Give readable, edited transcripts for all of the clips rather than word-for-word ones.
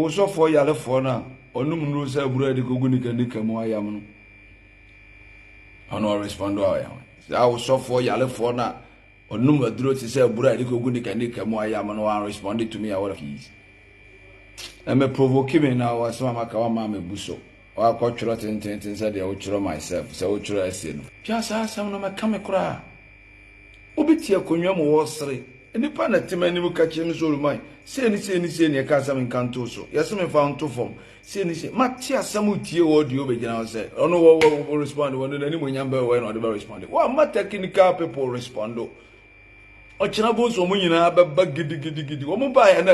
o so for yale for na onum no say buru de kogu nika mu ayam no ono respond wa ya sa o so for yale for na onum aduro ti say buru de kogu nika mu ayam no one responded to me a what of his and me provoke me now was mama ka wa mama buso wa ko chiro ten say de o chiro myself say o chiro ese no pia sa asam no me kame kura obiti akonwa mo wo sere enipa na timani mu ka chim so rumai se ni ka asam nkanto so yesi me fa nto form se ma ti asam utie wo de obegina say ono wo respond wo no ni mo nyamba wo no de be respond wa ma technical people respond o china bo so mo nyina baba gidi wo mo ba ya na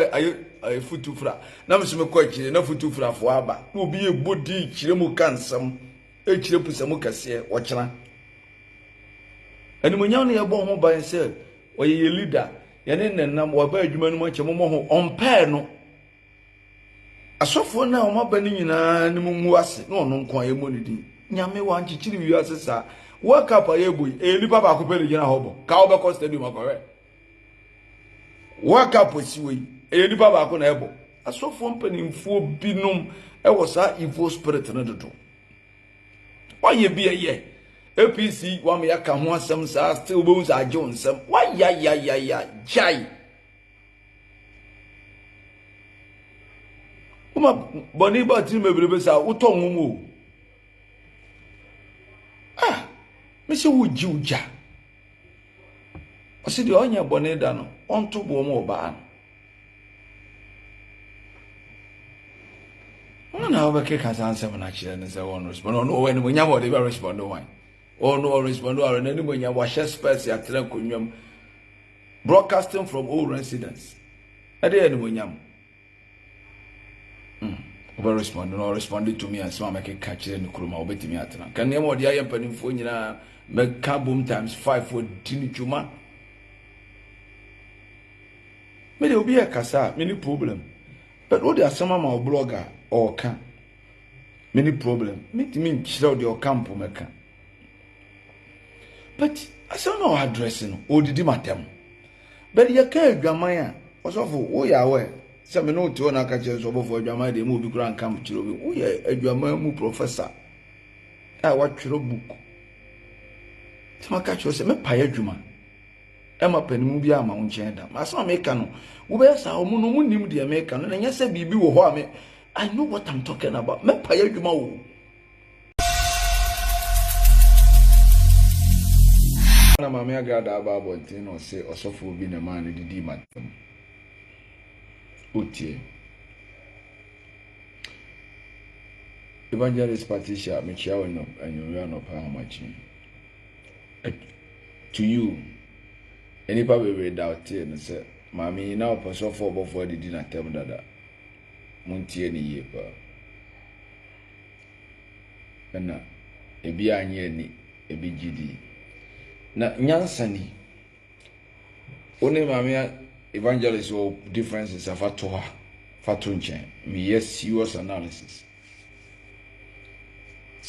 ay futufra na me so me ko chire na futufra fo aba na obi e bodi chire mu kansam e chire pusam kase wo china ani mo nyaw na ye bo ho ba se o ye leader ye ne nenam wo ba adwuma no mo che mo ho onpair no asofo na o ma ba ni nyina ni mo mu ase na ono nko aye mo ni din nyame wa nchichiri wi ase sa work up aye boy e lipa ba ko pele gina hobo ka o be ko stadium akore work up osiwe e lipa ba ko na ebo asofo mpanimfo binom e wo sa evil spirit na dodo wa ye bi ye APC wa me yaka ho asem sa still bo za aje onsem wa ya jai uma boni ba ti mebrebe sa uto nwumo me se wo ji uja o se de onya boni da no onto bo mo ba no na obeke ka san sem na chire ne se won respond no when mo nya bo de be respond one no respond or any mo nya wa share space ya tra konwam broadcasting from all residents ade any mo nya over respond no responded to me and so make ka chire ne kuruma obetimi atena kan ne mo de aye panimfo nyina me ka boom times 5 for tini juma me de obi e kasa many problem but what the asama ma blogger or can many problem me timi chire de o camp meka but I saw no addressing or did matem but you can't gamaya was awful oh ya we some no to na ka chire so before gamaya de mu bi kura camp chire obi oh ya adwama mu professor what chiro book Timaka chose me paya dwuma ema panimu bi ama wo nchen da ma so make no wo be sa wo no munim de make no na nyese bibi wo ho ame I know what I'm talking about me paya dwuma wo na mama aga da ba bontin no say osofo bi na man didi matem otie evangelist Patricia me chia wo no anyo no pa machi to you anybody we doubt it and say mami na Oposofo Obofour didi na tem dada muntie ni ye pa na ebi anye ni ebi gidi na nyansani one mami evangelist or differences afatoa fatunche me yes serious analysis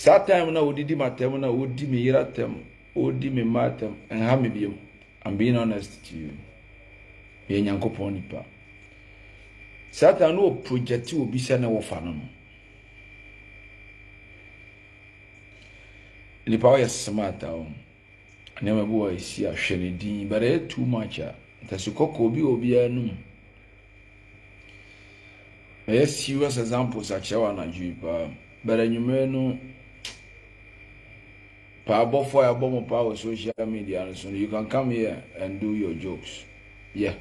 that time na odidi matem na odi me yira tem odi me matem and ha me biem I'm being honest to you ye nyankopon nipa Satan no project obi se na wo fa no nipa wa smart na me bo isi ahwene din but it too much tasikoko obi anu me serious examples achewa na juipa but enyume no pa Obofour abom pa social media so you can come here and do your jokes yeah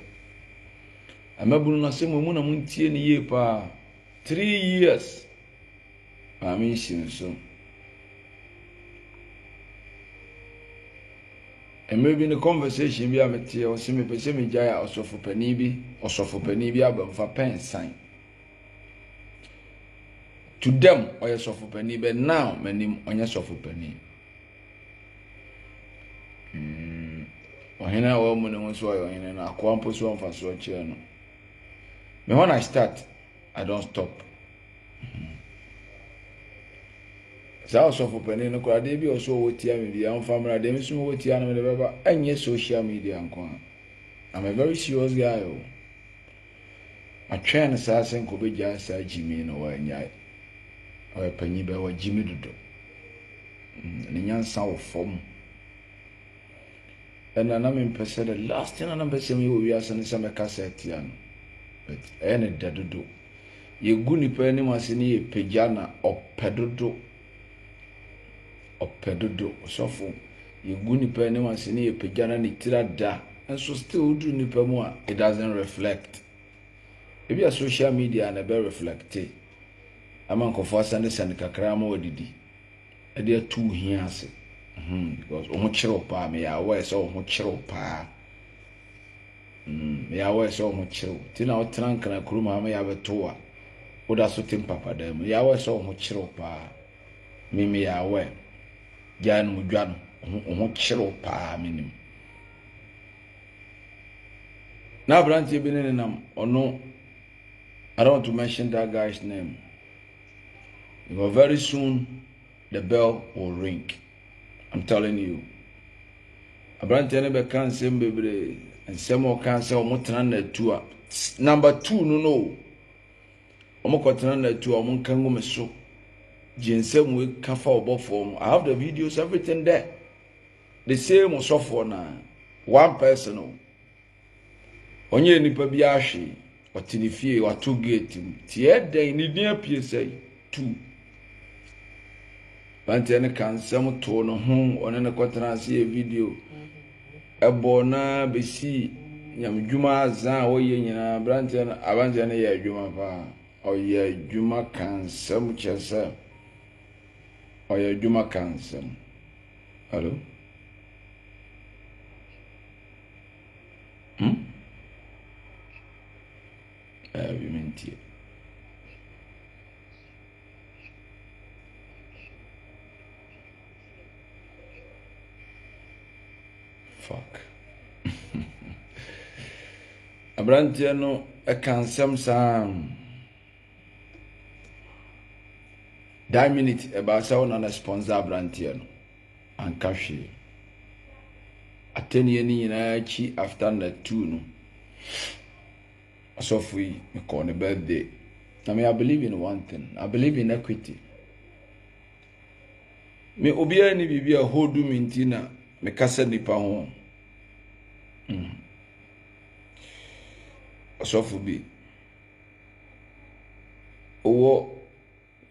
amabunu na semo mu na muntie ni ye pa 3 years amishin so and maybe in the conversation bi ametie o simi pese mi jaya osofo pani bi abamfa pen sign to them oya sofo pani but now manim onya sofo pani ohina wa mu ne nso oya ohina na akwampo so mfa so chire no me when I start I don't stop so sofo pani no kwa de bi o so wotia me bi am famra de me so wotia no me de beba anye social media nko I'm a very serious guy atwɛn saa sen ko begya saa Jimmy no wa nyai o panyi be wa Jimmy dodo ne nyansa wo fom ena na me pese the last thing na pese me wo wiase ne se me cassette ya no but ene dadodo ye gu nipa ni mase ne ye pagya na opedodo osofo ye gu nipa ni mase ne ye pagya na ne tira da and so still do nipa mu a it doesn't reflect. If you social media and a be reflect ama nkofo asane kakra ma wadidi e dey too hiase because o ho kire pa me ya wa so o ho kire pa me ya wa so o ho kire ti na o trank na kuruma ma ya beto a o da so tim papa da me ya wa so o ho kire pa me ya wa gyan mu dwan o ho kire pa minim na branch bi ne nam ono. I don't want to mention that guy's name. Because very soon the bell will ring. I'm telling you. Abrante ne be kan sem bebre and some more can say omo tena na tu number 2 no. Omo ko tena na tu omo kan go me so. Jinsem we kafa Obofour. I have the videos, everything there. The same so for na one person. Onye nipa bi ahwe. Watinifie watu gate tie den ni dia pie sei 2 bante ne kan sam to no ho one ne kwatena se video ebo na besi nyam dwuma azan wo ye nyina brante na abante ne ye dwuma pa o ye dwuma kan sam chese o ye dwuma kan sam hello Mentie. Fuck. Abrantia no a can some that minute about sound on a sponsor Abrantia no and cashi. Attend any chi after the 2 no. So free me call the birthday. I mean I believe in one thing. I believe in equity. Me obia ni bibia hodu mintina me kasa nipa ho. So for be. Owo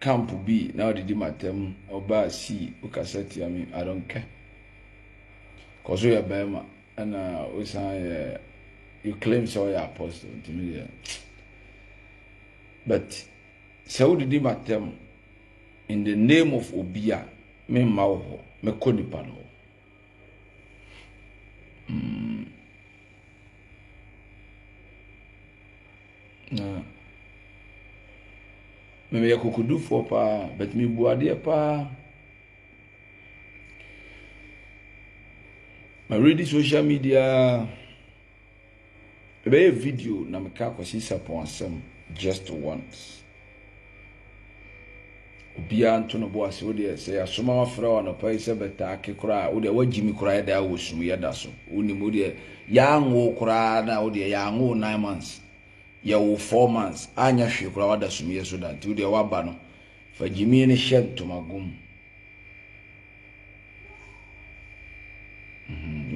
camp be now did matem oba see ukaseti I don't care. Cause we are Bema and we say you claim so you're apostle to me. But so did matem in the name of Obia, me mauho, me konipano. Me ya kukudu for pa, but me buade pa. I read the social media. A video na me ka kwasi sapon asem just once. Obia ntono bo ase wo de say asoma wafra wa no pa ise beta akekura wo de wagimi kura da wosum ye da so woni mo de ya anwo kura na wo de ya anwo 9 months ya wo 4 months anya hwe kura wada sum ye so da wo de waba no fa gimi ne hye magum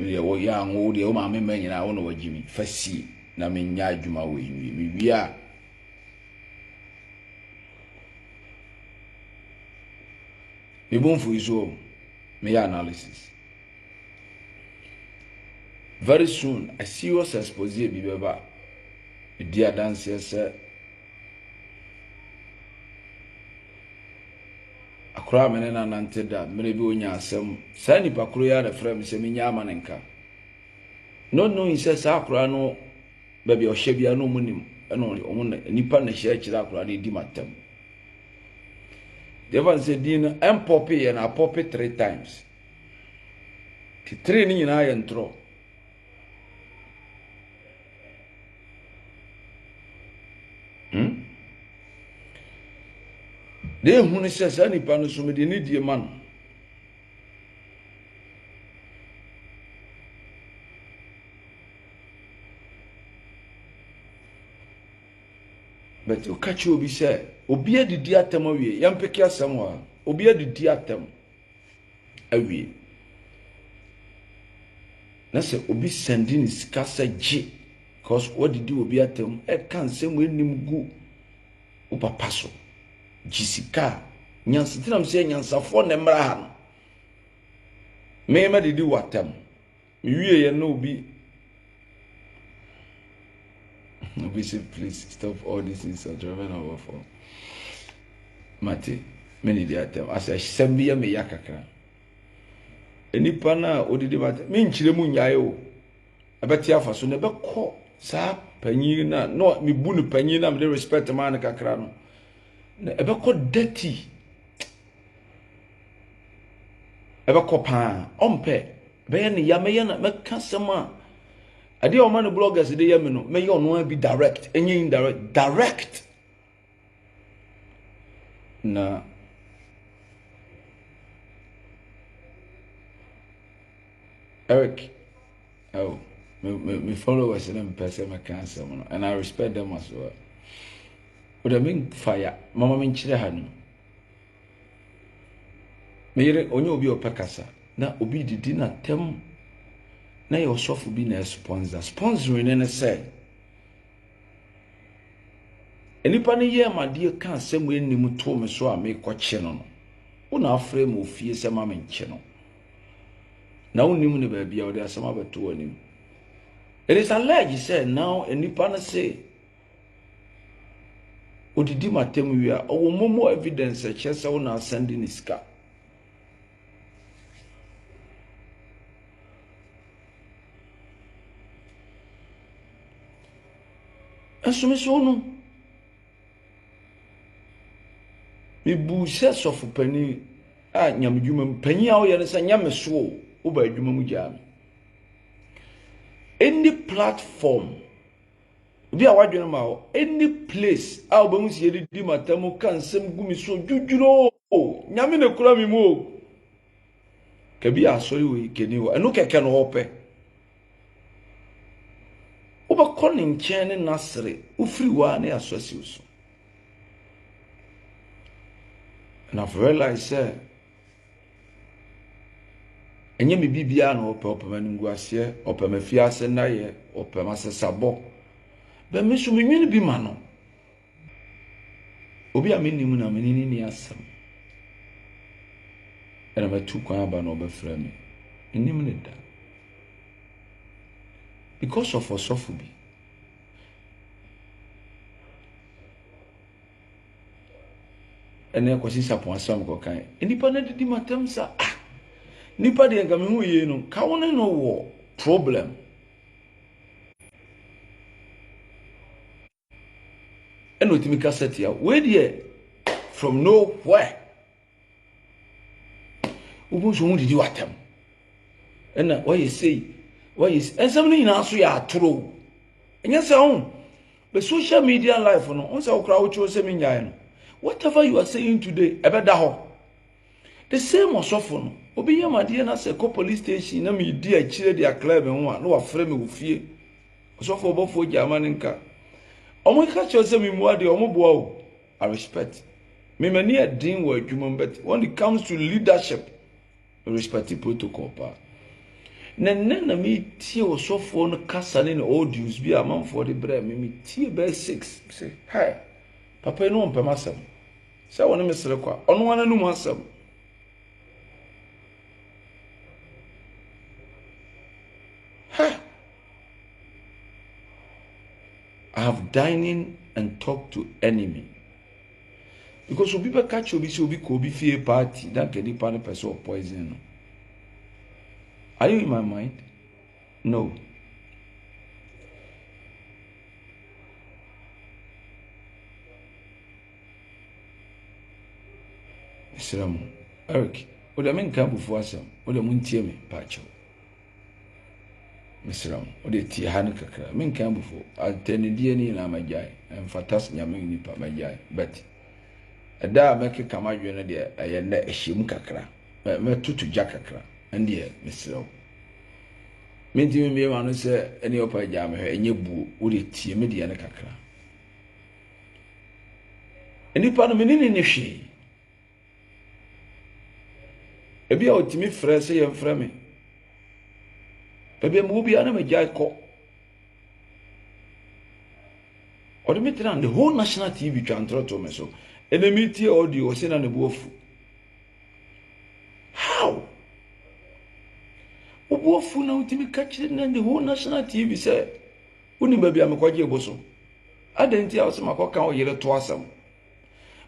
ye wo ya anwo de wo ma me manyina wo no wagimi fa si na me nya adwuma wo yi mi bia Ibunfu iso me analysis. Very soon, a serious exposé bi beba. Dia dance say akra mene na nante da mene bi onya asem. Sa nipa kro ya da frame se me nya amanenka. No inse sa akra no baby o hye bia no munim. Eno nipa na hye kira akra de di matam. Devan said, Dina, I'm poppy and I pop it 3 times. The training in I and throw. They who says any panel so they need your man. but you catch you be say obi adidi atem awie yam peke asem wa obi adidi atem awie na se obi sending his kasa G because what did you obi atem e kan sem we nim gu o papa so jisika nyansitinam se nyansafo ne mra ha no me ma didi watem me wie ye no obi Bishop, please stop all this insult. Rev Obofour. Mate, many day atem. As I sembia me yakakra. Enipa na odidi mate. Me nchire mu nyae o. Abeti afa so ne be ko sa panyin na no me bu no panyin na me respect man kakra no. Na ebe ko dirty. Ebe ko pa ompe. Be ye ne ya me ye na me kasema. Ade o man bloggers dey yam no me you no be direct enye indirect direct na Eric oh me followers them person my cancer and I respect them as well but I mean fire mama me nchire ha no me yere onye obi opekasa na obi didi na tem na your sofu be na sponsoring and say enipa ne ye amade ka asem we nim to me so a me kwache no no na afre mo fie se ma me nche no na unim ne ba bia o de asema beto anim it is alleged say now enipa na say odidi matem wi a owo momo evidence e che se wo na sending iska Assumption no me bu se sofu pani a nyamdwuma pani a wo ye ne se nyame so wo ba adwuma mu jam any platform bi a wadwene ma wo any place a wo ba mu sie di matamu kan sem gumi so dwudwuro nyame ne kura mi mu o ka bi asori we keni wo eno keke no hope Uba calling chain nasre ufri wa ne aswasi uso. And I've realized enye me bibia na ope manungu ase ope mafiase na ye ope masesabo be me so menwini bi ma no obi a menimu na menini ni asam era matu kwa aba na obefra me enim ne da because of osophobia. And then kwasi sapon asam ko kan. Enipa na didi matem sa nipa de nka me hu ye no ka won no wo problem. And otimi ka set ya we there from nowhere. Ubu so hu didi watem. And why you say and something in answer ya true. And yes, the social media life no on say okra wo chose me nyae no. Whatever you are saying today, ebeda ho. The same osofo no. Obi yamade na say ko police station na me di a chire dia club ho a no wa frame wo fie. Osofo Obofour jama nka. Omo ka chose me mu ade omo boa o. I respect. Me mani adin wo adwuma but when it comes to leadership, respect protocol pa. Na me tie osofo no kasa ne audios bi amanfo de bra me tie be 6 say hi papa no mpem asem say woni mesere kwa ono wana no mu asem ha I have dining and talk to enemy because obi be catch obi say obi ko obi fie party that get the pan person of poison no. Are you in my mind? No. Islam. Eric, what I mean can before some. What I mean tear me, Pacho. Islam. What they tear Hanaka. Mean can before. I'll tell you DNA na my jai. And fantastic yamming nipa my jai. But a da make a camajuna dear. I end a shim kakra. Me tutu jakakra. And dear, Mr. Minti me wan say any opa jam he enye bu wo de tie me de ne kakra nipa no menene ne hwe ebi a otimi frɛ sɛ yɛn frɛ me baabi mu bi ana magya kɔ Odometri and the whole national TV twantrɔ to me so enemy tie audio say na ne buofu how obuofu na utimi kachire na the whole national TV say uni baabi amekwaje eboso adenti a wo se makoka o yere to asam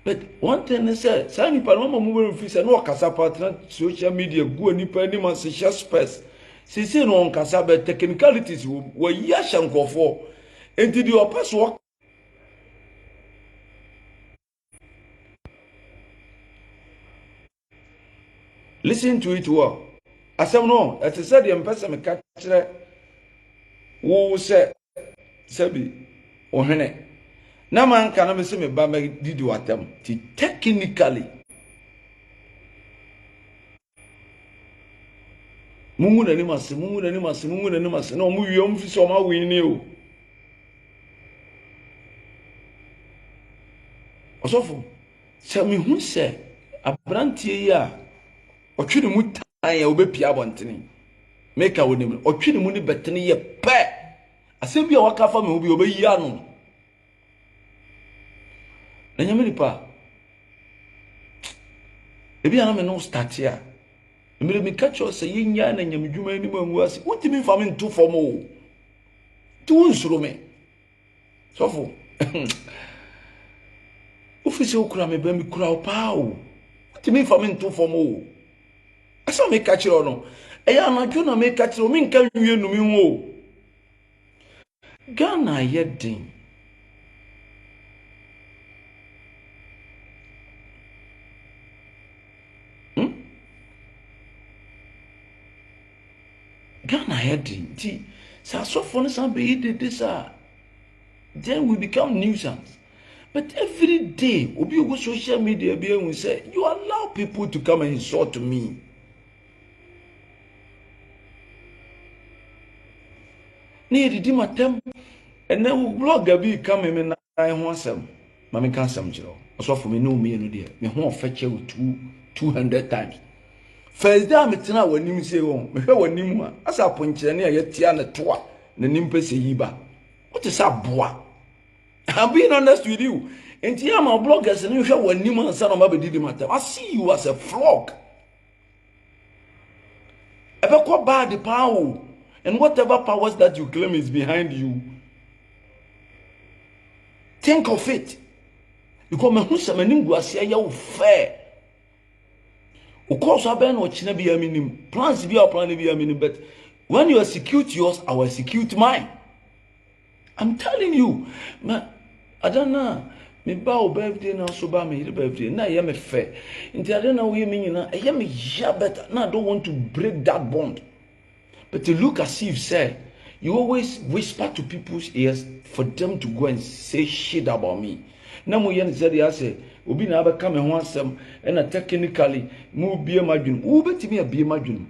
but one thing is say nipa no mama mu be say no kasa partner social media go nipa ni man se share space say no on kasa but technicalities wo ya shankofo enti di opeso listen to it well. Asem no, it said the person me catch wo say sabi ohene. Na man kana me say me ba me didi watam. Ti technically mungu na ni mase na omu wi omu fi so ma wi ni o. Osofo, se me hu se abrantie yi a otwene mu tan ya obepia bontene make wonim otwene mu ni betene ye pe asem bia waka fa me obi obeyi ano na nyame nipa ebi ana me no start ya emire mi catch us say nya na nyame dwuma ni mangu ase utimi fa me nto fom o tu nsuro me sofo ofisi okura me ba mi kura o pa o utimi fa me nto fom o asa me catch you no eya anadwo na me catch you me nka wie no mi ho Ghana yedin Ghana yedin ti sa so for no some be did this then we become nuisance but every day obi go social media be we say you allow people to come and insult me. Ni didi matem and then blogger be come me na ho asem ma me kan asem jiro so for me no me no de me ho ofeche 200 times first day me tena wanim say won me hwe wanim a asa ponkyere ne ye tia na toa na nimpese yiba what is a boa. I'm being honest with you. And here my bloggers and you share when Nima son of Abedi matter. I see you as a frog. Ever quite bad the power. And whatever powers that you claim is behind you. Think of it. You come and who's a manim guasia ya fair. Of course I ben or china be a minim. Plans be a plan be a minim, but when you execute yours, I will execute mine. I'm telling you, man. I don't know. Me ba birthday na so ba me birthday na ye me fair. Nti I don't know we mean na ye me ja better. Now I don't want to break that bond. But to look as if say you always whisper to people's ears for them to go and say shit about me. Na mo ye say dey say obi na ba ka me ho asem e na technically mu bie madwun. Wo betimi abie madwun.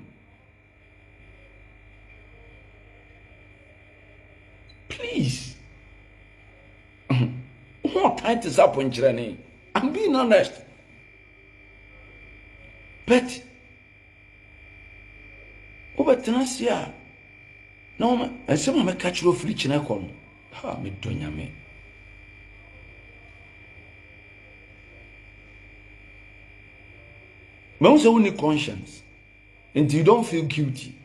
Please. What time is up when I'm being honest. But over Tenasia, no, I say, I'm a catch of free chinacon. Ha, me donya me. Most only conscience, and you don't feel guilty.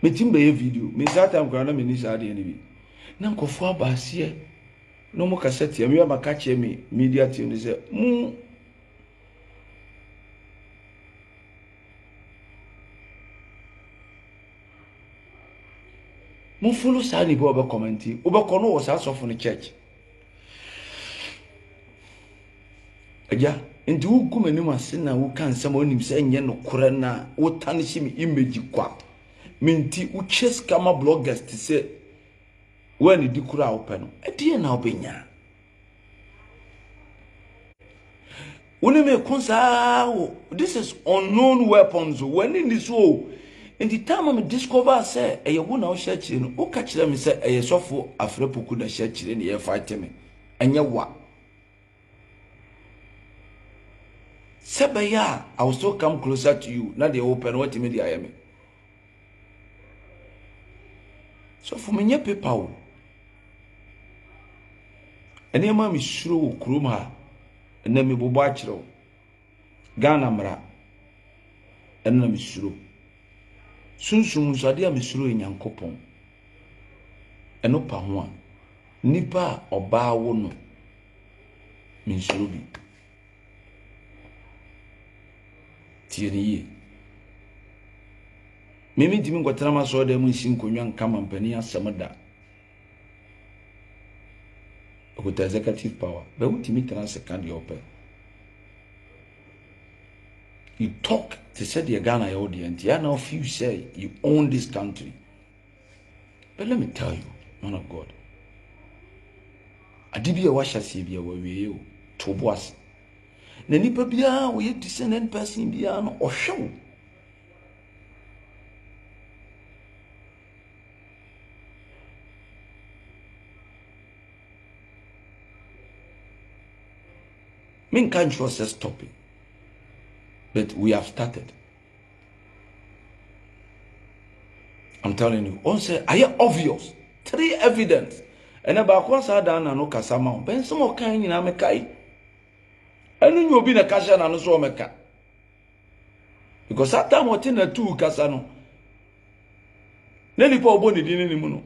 Me timbe ye video me sata mkwana me nisa ade ni bi na nkofo abasie no mo cassette ya me maka che me media team ni say mu follow sa ni bo be commenti obekọ no wo sa so for church aja ndi wo guma ni ma se na wo kan sam onim se enye no kora na wo tane shi me image kwa minti uches kama bloggers to say when you dikura open e die na obenya woni me konsa this is unknown weapons when in this war In the time I discover say a wona church no o ka kire me say e sofo afrepoku na church ni ye fight me enye wa sebaya I will still come closer to you na they open what me dey me so for me nye paper o ene ma me suro krom ha na me bobo a kire o Ghana mra ene na me suro sunsun so ade a me suro Nyankopon eno pa ho a nipa oba wo no me suro bi tieni mimi timi ngotana ma so da mu nsi nkonwa nkama mpani asemda with executive power but ultimate tran second your open you talk to say the Ghana your audience you now feel say you own this country but let me tell you man of God adibia washa se bia wawie o to boas na nipa bia wo ye descendant person bia no ohwe men can't trust us stopping but we have started. I'm telling you also are you obvious 3 evidence and about kwasa dan na no kasama ben some kan nyina mekai enu nyo bi na kasha na no so meka because that time what na 2 kasa no na nipa obo ne din ni mu no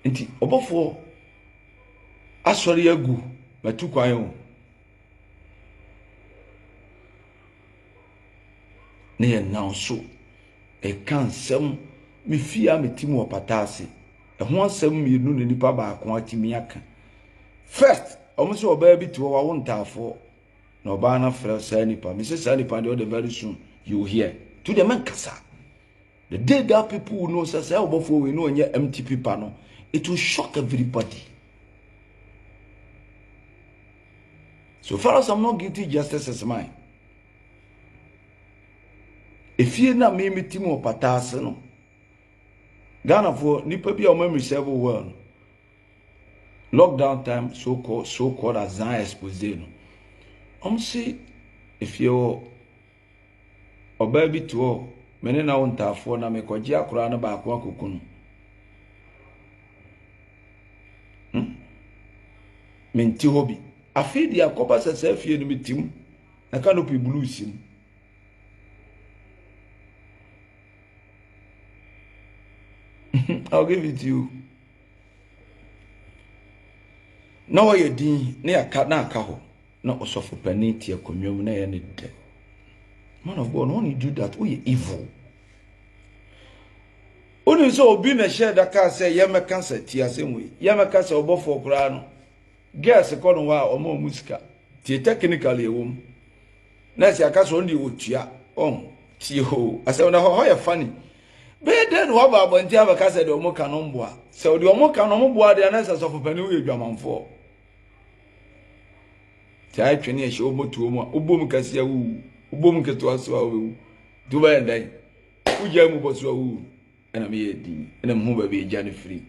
nti Obofour asori agu matu kwan o ne now so e kan sem me fia metimu opatase e ho asem mienu ne nipa ba ko atimi aka first omo se oba bi to wa wontafo na oba na fra sa nipa me se sa nipa de very soon you will hear to the man kasa the day that people will know say Obofour we know onye empty paper no it will shock everybody. So far as I'm not guilty, justice is mine. If you na me timo patase no Ghana for nipa bi o ma several well lockdown time so called as an expose no see if you oba bi to mene na wontafo na me kwaji akora na ba akwa kokunu menti hobi afidi akoba sese afie no metim na canopy blue sim I'll give it to you na wa yedin na aka na aka ho na osofo pani tie konwom na ye ne de man of God when you do that we evil oni so obi na share da ka say ye meka say tie asem ye meka say Obofour kura no gas kono wa omo musika tie technically ewom na si aka so ndi otua tie ho ase na ho ye funny be den wo ba bonti abaka say de omo ka no mboa say de omo ka no mboa de na say so fopani we dwamanfo tie twene ye omo tuo mu obom kase ya wu obom keto aso a wu duba ndai uja mu boso a wu ena me yedi ena mu ba be ja ne free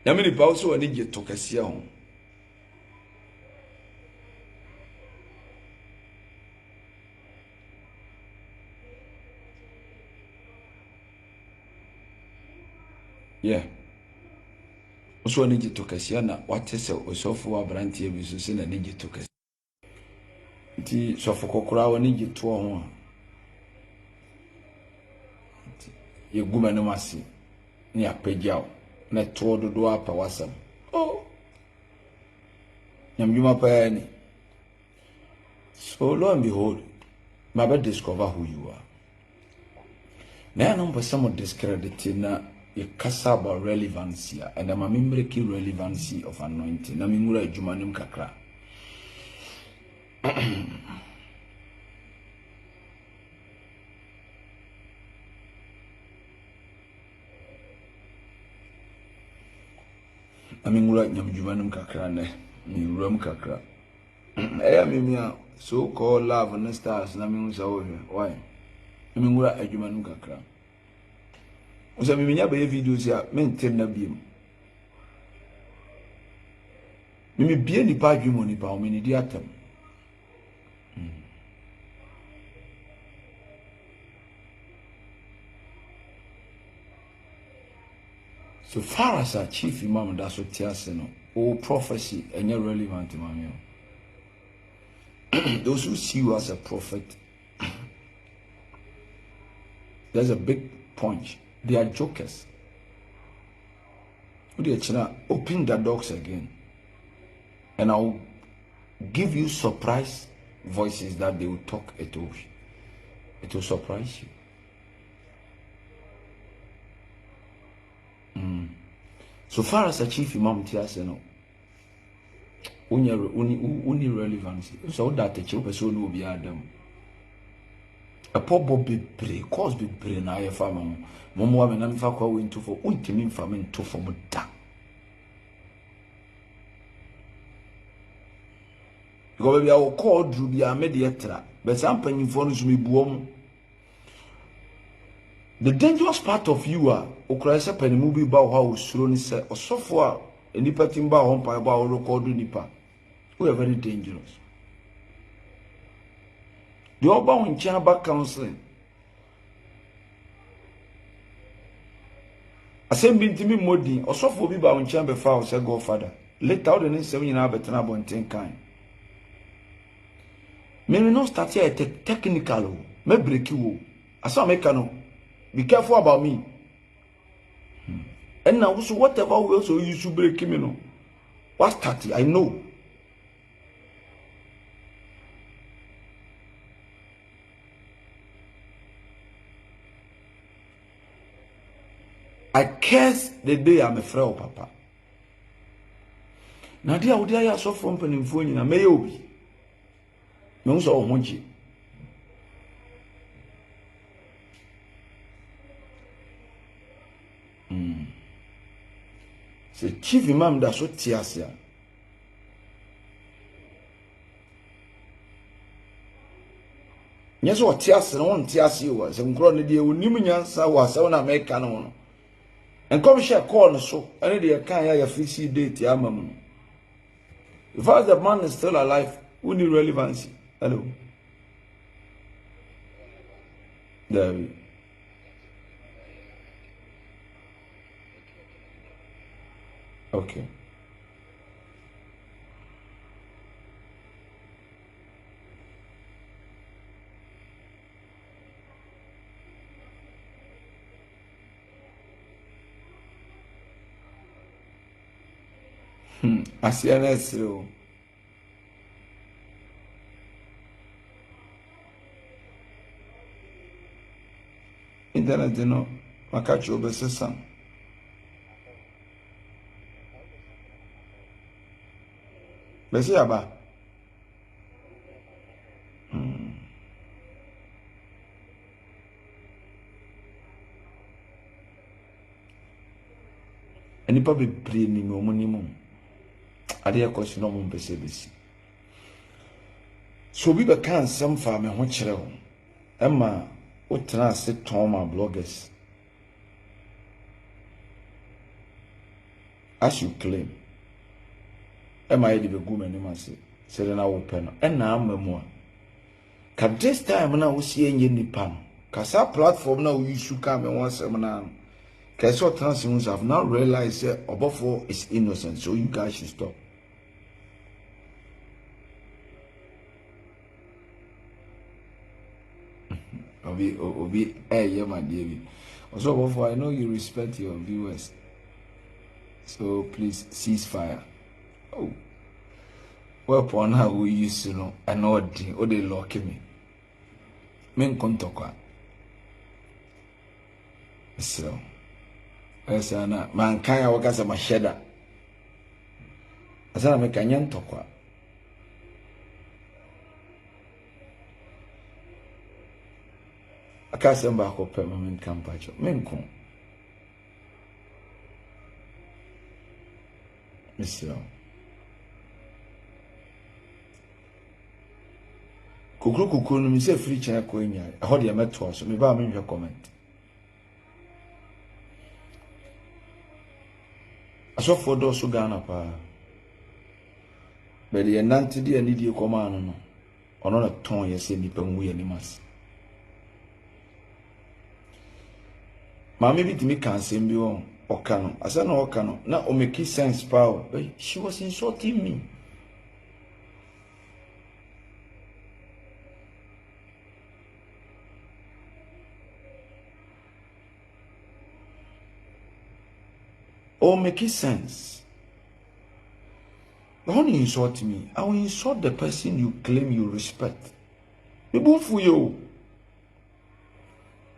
na me ni pa so ani je to kase ho yeah so ani je to kase na wate se osofo abrantie bi so se na ni je to kase ti sofo kokora woni je to ho ye guma no masi ni apegyaw na to dodo apa wasam nyamjuma pa ni so lo and behold my be discover who you are na no some discrediting na you kasa about relevancy and I'm breaking relevancy of anointing na mimura adwuma nim kakra amingura nyamjumanum kakra ne miwuram kakra eya mimia so called love and stars na mingu sa why amingura adjumanum kakra usa miminya be videos ya maintain na biem mimi bie ni pa adwumo ni pa o mini di atam so far as a chief imam that's what tiase no all prophecy and you're relevant to my those who see you as a prophet, there's a big punch. They are jokers. Open the doors again, and I'll give you surprise voices that they will talk. It will surprise you. So far as a chief imam tiase no. Uni relevancy. So that the person will be Adam. A poor be cause be brain I farm. Momo and I'm for into for ultimate farming to for muta. Go be our call drew be a mediator, but some penny phones me boom. The dangerous part of you are Okrasa penny movie about how slowly said or so far any patin bar home by about record nipa. We are very dangerous. The Oba in China counseling. I send me to me modi or so for people in China before I said Godfather. Let out the next 7 years better about 10 kind. May not start here technical, may break you. I saw mechano. Be careful about me. And now, so whatever we also use to break him, you know. What's 30? I know. I curse the day I'm a frail papa. Now, dear, would I so from Pennyphone in may be? No, so much. The chief imam that's what Tiasia. Yes, what Tiasia, no one Tiasia was, and grown the Uniminyansa was on American. And come share call so, and they can't have a fishy date, Yamam. If I the man is still alive, we need relevancy. Hello. There. Okay. Asianes ro. Internet no makachi obesesam. Besi aba. Enipa bebre ni mo monimum. Ade yakosi no mo mpese besi. So bi be kan sem fa me ho kire ho. Emma utena se toma bloggers. As you claim. Emma yedi be gu mani mase. Se na wo pe no. Ena amamu a. Ka this time na wo sie enye nipa no. Kasa platform na wo use ka me won sem na. Kaso transins have now realized that Obofour is innocent, so you guys should stop. Obi, hey, my dear. Also, Obofour, I know you respect your viewers, so please cease fire. Oh, well, upon how we used to know, I know what they lock me. Men kontokwa. So. Esana mankaya wakaza masheda asana mekanya ntokwa akasa mba ko pema men kampacho menko Mr. Kukuru no me say free chair ko nya. I hold your meto so me ba me hwe comment. Aso for do so Ghana pa. But the nante di ani di koma no no. Ono na ton ye se nipa nwu ye ni mas. Mama bi timi kan sem bi won oka no. Asa na oka no na o make sense pa. She was insulting me. Oh, make it sense. When you insult me, I will insult the person you claim you respect. Me for you.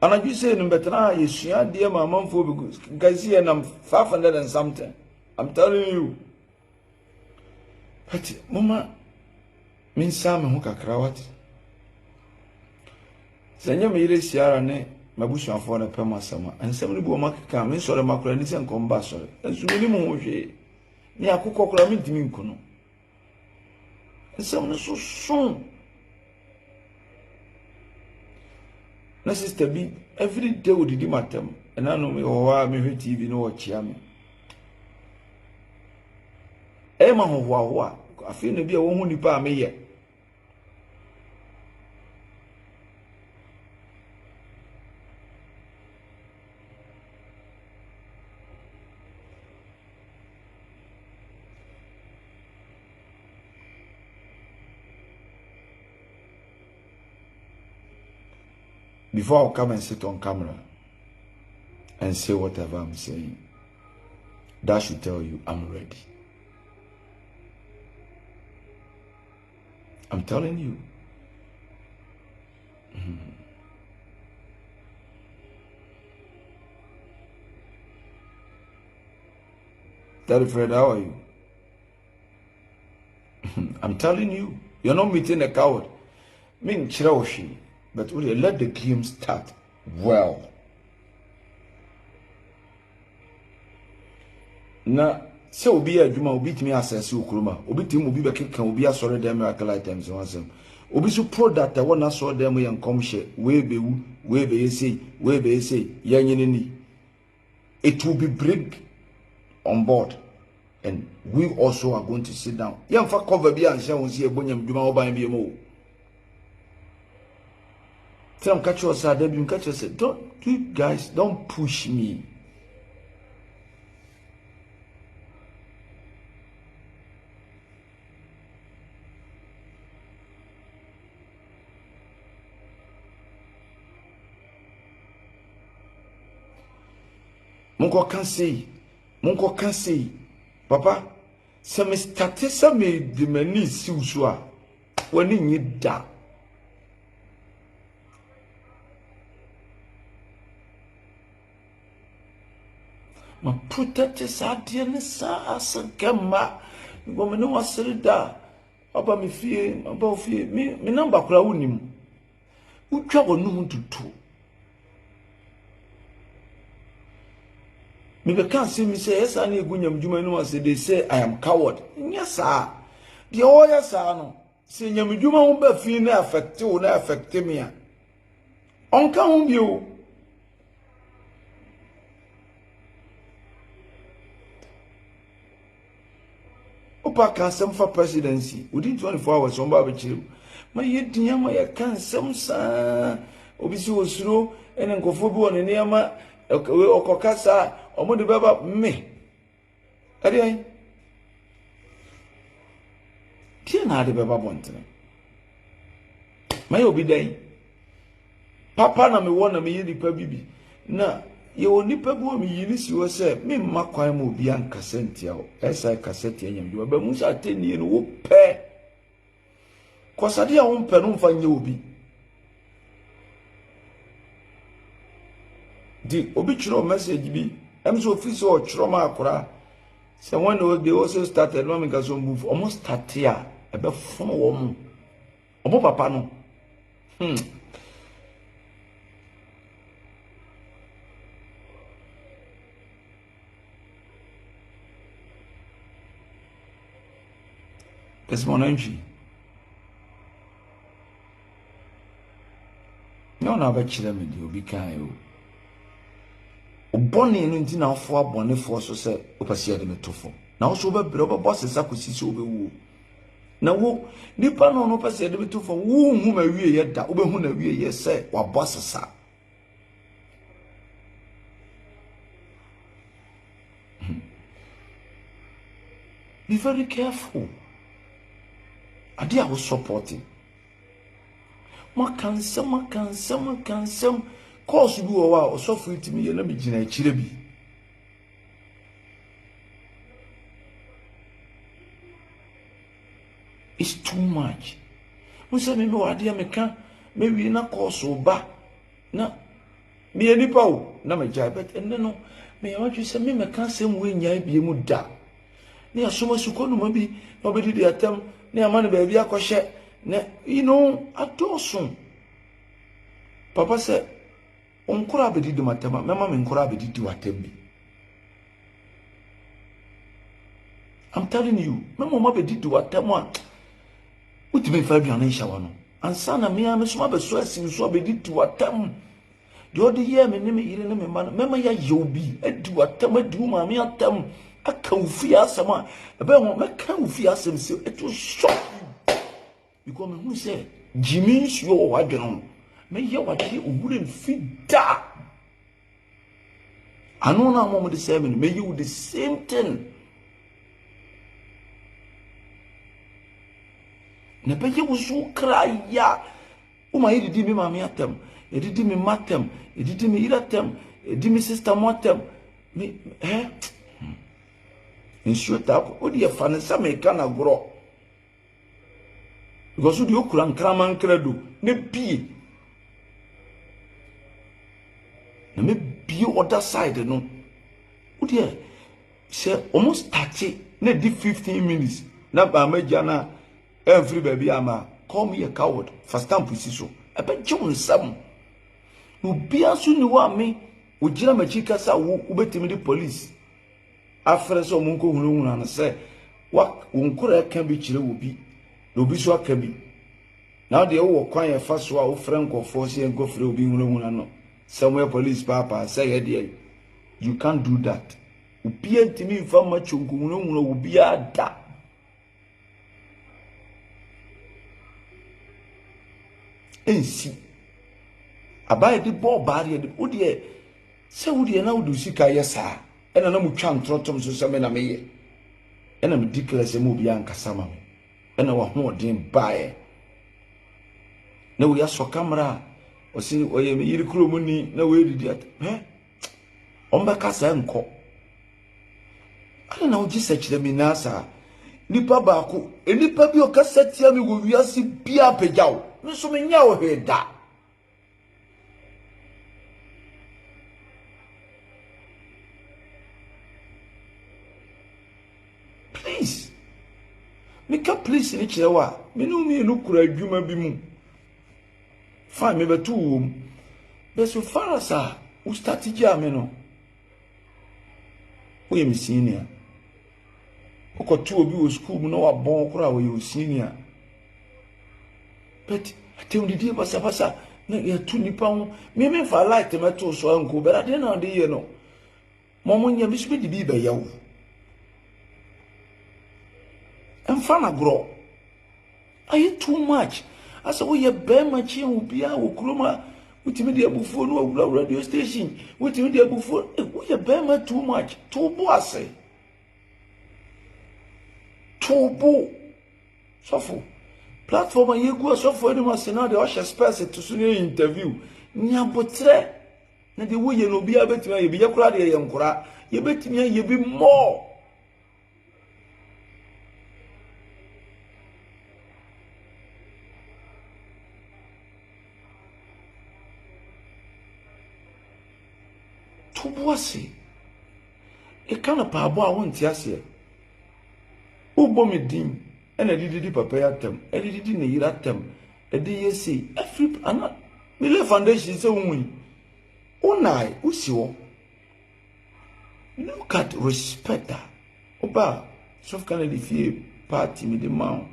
And I just say, no better, you share dear my mom for because guys here and I'm 500 and something. I'm telling you. But mama, mean Sam who kakrawat. Senya me ile siara ne mabusu afọ na pema sama. Ansem ni bu makaka me sore makura ni se nkomba sore. Ensu ni mu hwe. Ni akukọ kura mi ntimi nkono. Nsem no so son. Na sister bi every day we did matem. And I know me wa me hwe TV no watch ya me. E ma ho wa afi na bi a wo hu nipa me ye. Before I'll come and sit on camera and say whatever I'm saying, that should tell you I'm ready. I'm telling you. Daddy Fred, how are you? I'm telling you. You're not meeting a coward. Mean Chiraoshi. But we let the game start well. Na se obi adwuma obi timi asese okuruma obi timi obi bekeka obi asore dem miracle items wansem obi so product a wona so dem ye nkomhye we bewu we be yesi yanyini it will be big on board and we also are going to sit down yamfa cover bi anhye won se ebonyam dwuma oban bi mo Tell catch us at them, catch us. Don't you guys don't push me. Munko can say, Papa, some statisa me the many siusua when you need that. Ma protect sadie ne sa asakema woman no wasrida oba me fie oba fie me number kura wonim utwa wonum tutu me be kan say me say yes ani egunyam djuma no say they say I am coward nyasa de oya sa no say nyam djuma ho ba fie na affect wo na affect me a onka ho bio Opa can some for presidency within 24 hours on Babichim. My yet can some sa obisi osuro and enkofobu on nearma okokasa omo de baba me. Ade Tia na de baba bontene. My obi dai. Papa na me wona me yedi pa bibi. Na ye oni pebu mi yini si wo se me makwan mo bi an kasenti awo esa kaseti anyam do ba mu sa teni no wo pe kosade a wo pe no mfa nye obi di obi chiro message bi em so office o chiro ma akora se when they also started no me kaso move almost start here e be fon wo mu obo papa no Kesmonanchi. No na ba chire me di obi kan o. Obone no nti na afo abone fo so se opase de metofo. Na wo so be bre obo boss sakosi se obewu. Na wo nipa no no pese de metofo wo hu ma wie ye da obehu na wie ye se wa boss sa. Be very careful. Ade a wo supporting. Makansam course bi wo wa osofo itimi ye na me gina akire bi. It's too much. Musa me wade ameka me wi na course ba na me nipa o na me jai bet enne no me ya wadwe se me meka sem we nya bi mu da. Ne asoma suko no ma bi na obedi atam ne amane ba bi akohye ne adosun. Papa said onkura abedi do matema mema me nkura abedi di watem bi. I'm telling you, mema ma abedi di watem a utime fa aduane nshawa no ansa na me amesoma beso asim so abedi di watem. De odi ye me ne me yire ne me ma mema ya yobi adi watem adi ma me atem aka ufi asem a ebe ho meka ufi asem se eto shock because me hu say Jimmy nsuo wo wadweno me ye wade owure mfida anu na mo de say me you the same thing ne be ye wusu kraya o ma yidi mi ma me atem edidi mi matem edidi mi iratem edidi mi sister motem me nsuo tap o de fa ne sa me kana gro because the okura nkrama nkredo ne bie na me bie other side no o de say almost 30 na di 15 minutes na ba magia na every baby ama call me a coward for stamp si so e be jom nsam no bia so ni wa me o gira machi kasa wo betimi di police afre so mo nko hunu na say wa nkura ka bi kire wo bi obi so akabi now de wo kwan ye fa so a wo franco force en go free obi hunahuna no somewhere police papa say here you can't do that obi antimi fa ma chonku hunahuna obi ada ensi abaye de ball barrier de wo de se wo de na wo do sika yesa ena na mu twa ntrotom so se me na meye ena me declare se mo obi ankasa ma me ena wa ho odin bae na we aso camera o si oye me yiri kuro mu ni na we didi at on ba kasa enko ana na oji sekire mi na asa nipa ba ko enipa bi o kasa tia mi wo wiase bia pejaw me so me nya o heda please Mika please ni chirewa menu mi enu kura adwuma bi mu fa me betu wom be so farasa u strategy ame no wo yem senior okotu obi wo school mu no wa bon kura wo ye senior but atem didi basa na ya tu nipa ho me fa light meto so anko bera de na de ye no momo nya bi so bi di be yawo Enfana grow. Are you too much? As we ye bear machi will be our kroma with me dear Obofour no radio station. With me dear Obofour, we ye bear too much. Too bossy. Too bo. So platform and you go so for any man now the usher space to soon interview. Nyabotre. Na the way you no be able to be a crowd ye yankura. Ye bet me ye be more. Tubuasi e kana pa abo a won ti ase ubo me din ena didi papa ya tem e didi ne yira tem e de yesi every ana me le foundation se won unai usiwo look at respect oba so kana di fie party me the man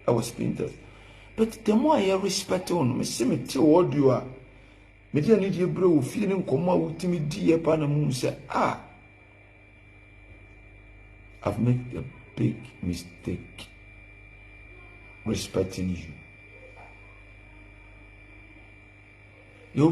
I was painters. But the more I respect on, me see me tell what you are. Me dey need you bro feeling come out with me die pa na mu say I've made a big mistake respecting you. You